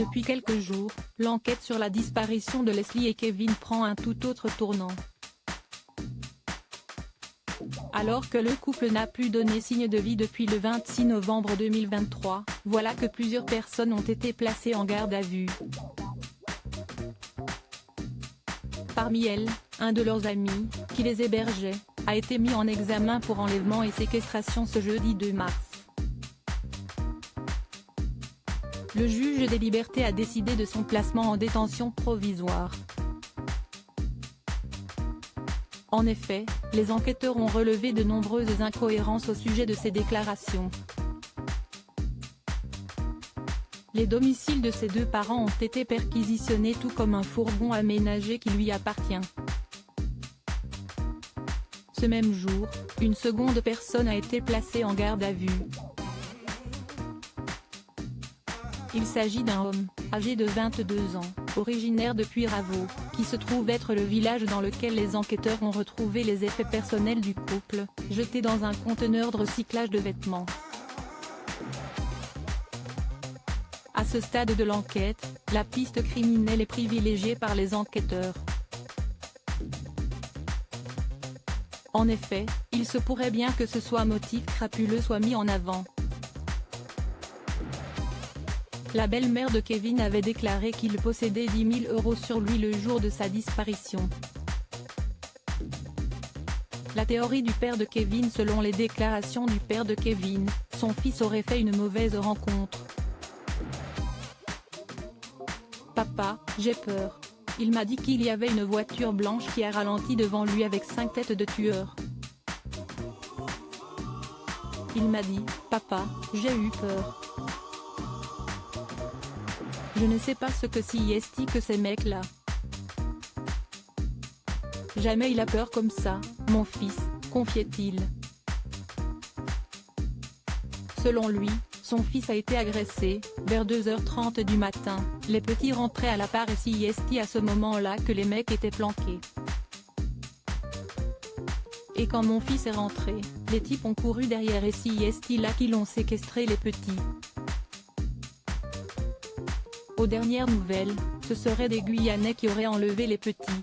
Depuis quelques jours, l'enquête sur la disparition de Leslie et Kevin prend un tout autre tournant. Alors que le couple n'a plus donné signe de vie depuis le 26 novembre 2023, voilà que plusieurs personnes ont été placées en garde à vue. Parmi elles, un de leurs amis, qui les hébergeait, a été mis en examen pour enlèvement et séquestration ce jeudi 2 mars. Le juge des libertés a décidé de son placement en détention provisoire. En effet, les enquêteurs ont relevé de nombreuses incohérences au sujet de ces déclarations. Les domiciles de ses deux parents ont été perquisitionnés tout comme un fourgon aménagé qui lui appartient. Ce même jour, une seconde personne a été placée en garde à vue. Il s'agit d'un homme, âgé de 22 ans, originaire de Puyraveau, qui se trouve être le village dans lequel les enquêteurs ont retrouvé les effets personnels du couple, jetés dans un conteneur de recyclage de vêtements. À ce stade de l'enquête, la piste criminelle est privilégiée par les enquêteurs. En effet, il se pourrait bien que ce soit un motif crapuleux soit mis en avant. La belle-mère de Kevin avait déclaré qu'il possédait 10 000 € sur lui le jour de sa disparition. La théorie du père de Kevin: selon les déclarations du père de Kevin, son fils aurait fait une mauvaise rencontre. Papa, j'ai peur. Il m'a dit qu'il y avait une voiture blanche qui a ralenti devant lui avec 5 têtes de tueurs. Il m'a dit, papa, j'ai eu peur. Je ne sais pas ce que c'est que ces mecs-là. Jamais il a peur comme ça, mon fils, confiait-il. Selon lui, son fils a été agressé, vers 2h30 du matin, les petits rentraient à la part et c'est à ce moment-là que les mecs étaient planqués. Et quand mon fils est rentré, les types ont couru derrière et c'est là qu'ils ont séquestré les petits. Aux dernières nouvelles, ce seraient des Guyanais qui auraient enlevé les petits.